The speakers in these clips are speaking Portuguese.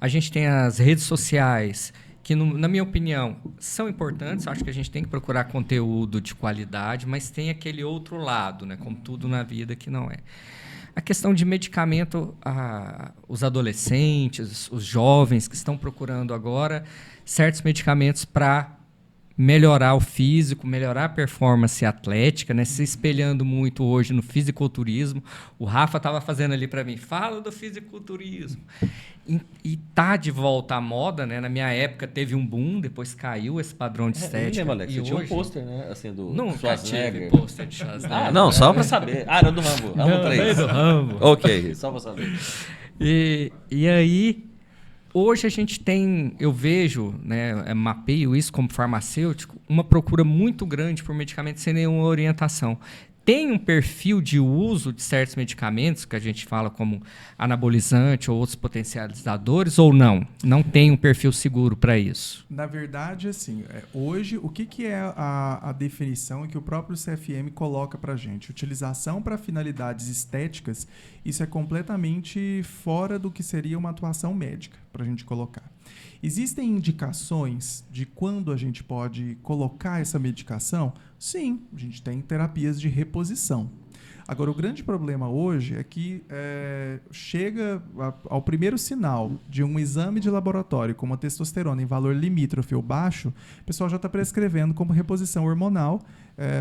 A gente tem as redes sociais, que, na minha opinião, são importantes. Acho que a gente tem que procurar conteúdo de qualidade, mas tem aquele outro lado, né? Como tudo na vida que não é. A questão de medicamento, os adolescentes, os jovens que estão procurando agora certos medicamentos para melhorar o físico, melhorar a performance atlética, né? Se espelhando muito hoje no fisiculturismo. O Rafa estava fazendo ali para mim, fala do fisiculturismo. E tá de volta à moda, né? Na minha época teve um boom, depois caiu esse padrão de estética. Lembra, Alex? E você hoje, tinha um pôster, né? Assim, do nunca tive Schwarzenegger. pôster de Schwarzenegger. Não, só para saber. Era do Rambo. Rambo Não, 3. do Rambo. Ok, só para saber. E aí, hoje a gente tem, eu vejo, né, mapeio isso como farmacêutico, uma procura muito grande por medicamentos sem nenhuma orientação. Tem um perfil de uso de certos medicamentos, que a gente fala como anabolizante ou outros potencializadores, ou não? Não tem um perfil seguro para isso? Na verdade, assim, hoje, o que é a definição que o próprio CFM coloca para a gente? Utilização para finalidades estéticas, isso é completamente fora do que seria uma atuação médica, para a gente colocar. Existem indicações de quando a gente pode colocar essa medicação? Sim, a gente tem terapias de reposição. Agora, o grande problema hoje é que chega ao primeiro sinal de um exame de laboratório com uma testosterona em valor limítrofe ou baixo, o pessoal já está prescrevendo como reposição hormonal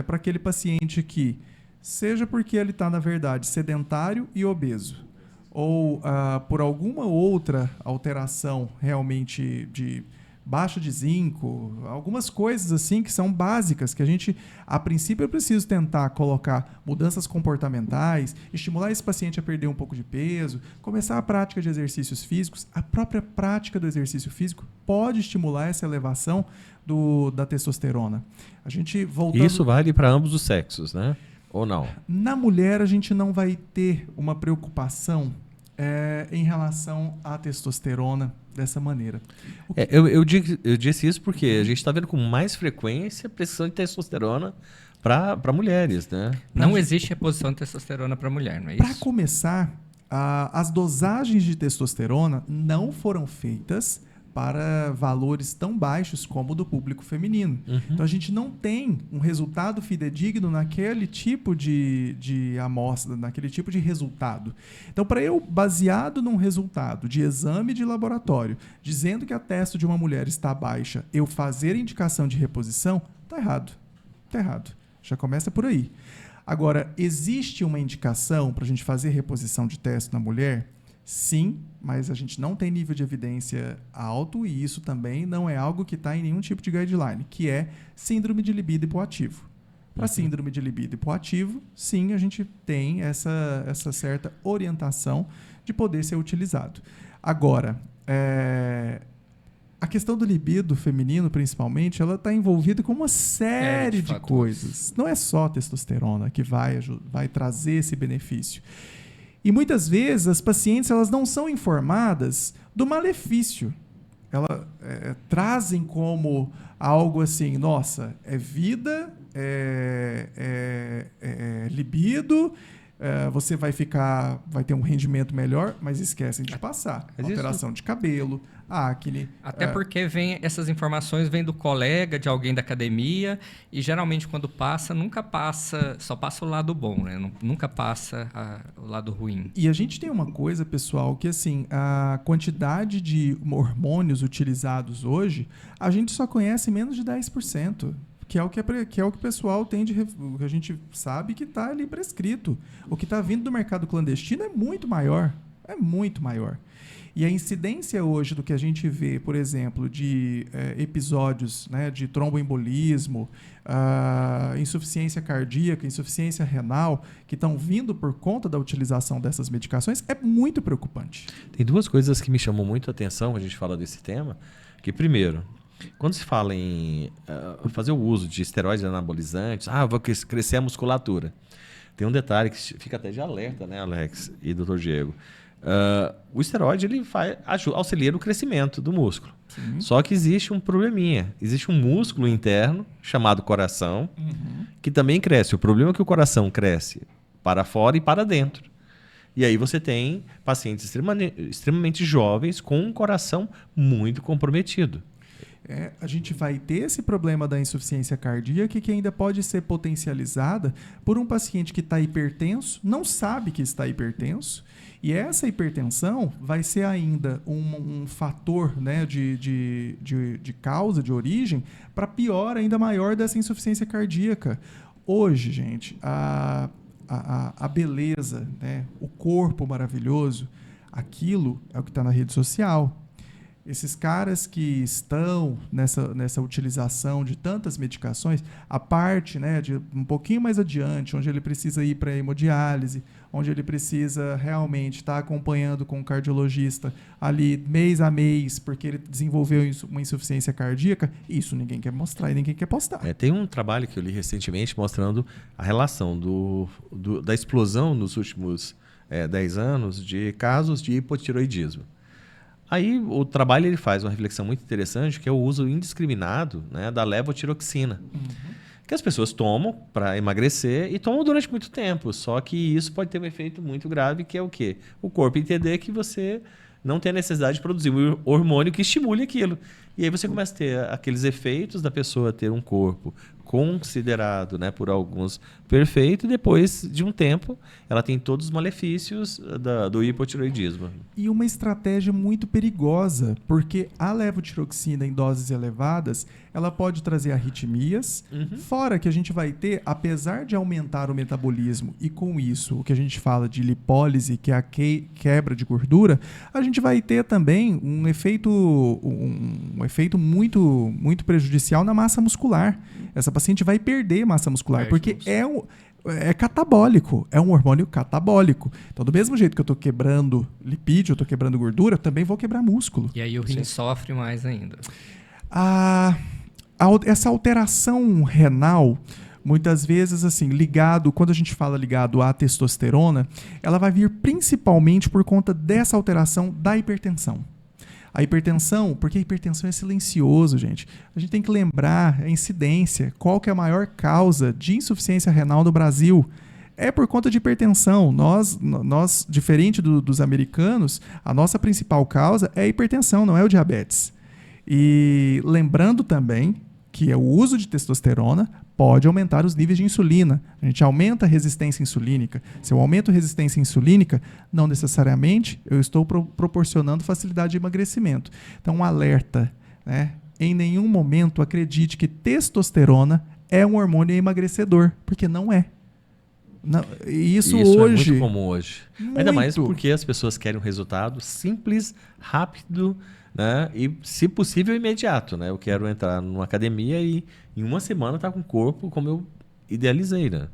para aquele paciente que, seja porque ele está, na verdade, sedentário e obeso, ou por alguma outra alteração realmente de baixa de zinco, algumas coisas assim que são básicas, que a gente, a princípio, eu preciso tentar colocar mudanças comportamentais, estimular esse paciente a perder um pouco de peso, começar a prática de exercícios físicos. A própria prática do exercício físico pode estimular essa elevação da testosterona. A gente voltando... Isso vale para ambos os sexos, né? Ou não? Na mulher, a gente não vai ter uma preocupação em relação à testosterona dessa maneira. Eu disse isso porque a gente está vendo com mais frequência prescrição de testosterona para mulheres, né? Não existe reposição de testosterona para mulher, não é isso? Para começar, as dosagens de testosterona não foram feitas para valores tão baixos como o do público feminino. Uhum. Então, a gente não tem um resultado fidedigno naquele tipo de amostra, naquele tipo de resultado. Então, para eu, baseado num resultado de exame de laboratório, dizendo que a testo de uma mulher está baixa, eu fazer indicação de reposição, está errado. Está errado. Já começa por aí. Agora, existe uma indicação para a gente fazer reposição de testo na mulher? Sim, mas a gente não tem nível de evidência alto e isso também não é algo que está em nenhum tipo de guideline, que é síndrome de libido hipoativo. Para síndrome de libido hipoativo, sim, a gente tem essa certa orientação de poder ser utilizado. Agora, a questão do libido feminino, principalmente, ela está envolvida com uma série de coisas. Não é só a testosterona que vai trazer esse benefício. E muitas vezes as pacientes elas não são informadas do malefício. Elas trazem como algo assim, nossa, é vida, libido, você vai ter um rendimento melhor, mas esquecem de passar. Alteração de cabelo, acne. Até porque essas informações vêm do colega, de alguém da academia, e geralmente quando passa, nunca passa, só passa o lado bom, né? Nunca passa o lado ruim. E a gente tem uma coisa, pessoal, que assim, a quantidade de hormônios utilizados hoje, a gente só conhece menos de 10%. Que é o que o pessoal tem que a gente sabe que está ali prescrito. O que está vindo do mercado clandestino é muito maior. É muito maior. E a incidência hoje do que a gente vê, por exemplo, de episódios, né, de tromboembolismo, insuficiência cardíaca, insuficiência renal, que estão vindo por conta da utilização dessas medicações, é muito preocupante. Tem duas coisas que me chamam muito a atenção quando a gente fala desse tema. Que, primeiro, quando se fala em fazer o uso de esteroides anabolizantes, vou crescer a musculatura. Tem um detalhe que fica até de alerta, né, Alex e Dr. Diego? O esteroide ele auxilia no crescimento do músculo. Sim. Só que existe um probleminha. Existe um músculo interno chamado coração, que também cresce. O problema é que o coração cresce para fora e para dentro. E aí você tem pacientes extremamente jovens com um coração muito comprometido. A gente vai ter esse problema da insuficiência cardíaca que ainda pode ser potencializada por um paciente que está hipertenso, não sabe que está hipertenso, e essa hipertensão vai ser ainda um fator, né, de causa, de origem, para pior ainda maior dessa insuficiência cardíaca. Hoje, gente, a beleza, né, o corpo maravilhoso, aquilo é o que está na rede social. Esses caras que estão nessa utilização de tantas medicações, a parte, né, de um pouquinho mais adiante, onde ele precisa ir para a hemodiálise, onde ele precisa realmente estar acompanhando com o cardiologista ali mês a mês, porque ele desenvolveu uma insuficiência cardíaca, isso ninguém quer mostrar e ninguém quer postar. Tem um trabalho que eu li recentemente mostrando a relação da explosão nos últimos 10 anos de casos de hipotireoidismo. Aí o trabalho ele faz uma reflexão muito interessante, que é o uso indiscriminado, né, da levotiroxina, que as pessoas tomam para emagrecer e tomam durante muito tempo. Só que isso pode ter um efeito muito grave, que é o quê? O corpo entender que você não tem a necessidade de produzir um hormônio que estimule aquilo. E aí você começa a ter aqueles efeitos da pessoa ter um corpo considerado, né, por alguns perfeito, e depois de um tempo ela tem todos os malefícios do hipotireoidismo. E uma estratégia muito perigosa, porque a levotiroxina em doses elevadas, ela pode trazer arritmias, fora que a gente vai ter, apesar de aumentar o metabolismo e com isso o que a gente fala de lipólise, que é a quebra de gordura, a gente vai ter também um efeito muito, muito prejudicial na massa muscular. Essa paciente vai perder massa muscular, porque é catabólico, é um hormônio catabólico. Então, do mesmo jeito que eu estou quebrando lipídio, eu estou quebrando gordura, eu também vou quebrar músculo. E aí o rim sofre mais ainda. Essa alteração renal, muitas vezes, assim, quando a gente fala ligado à testosterona, ela vai vir principalmente por conta dessa alteração da hipertensão. A hipertensão, porque a hipertensão é silencioso, gente. A gente tem que lembrar a incidência. Qual que é a maior causa de insuficiência renal no Brasil? É por conta de hipertensão. Nós diferente dos americanos, a nossa principal causa é a hipertensão, não é o diabetes. E lembrando também que o uso de testosterona pode aumentar os níveis de insulina. A gente aumenta a resistência insulínica. Se eu aumento a resistência insulínica, não necessariamente eu estou proporcionando facilidade de emagrecimento. Então, um alerta, né? Em nenhum momento acredite que testosterona é um hormônio emagrecedor, porque não é. Não, isso hoje é muito comum hoje. Ainda mais porque as pessoas querem um resultado simples, rápido, né? E, se possível, imediato. Né? Eu quero entrar numa academia e em uma semana estar com o corpo como eu idealizei. Né?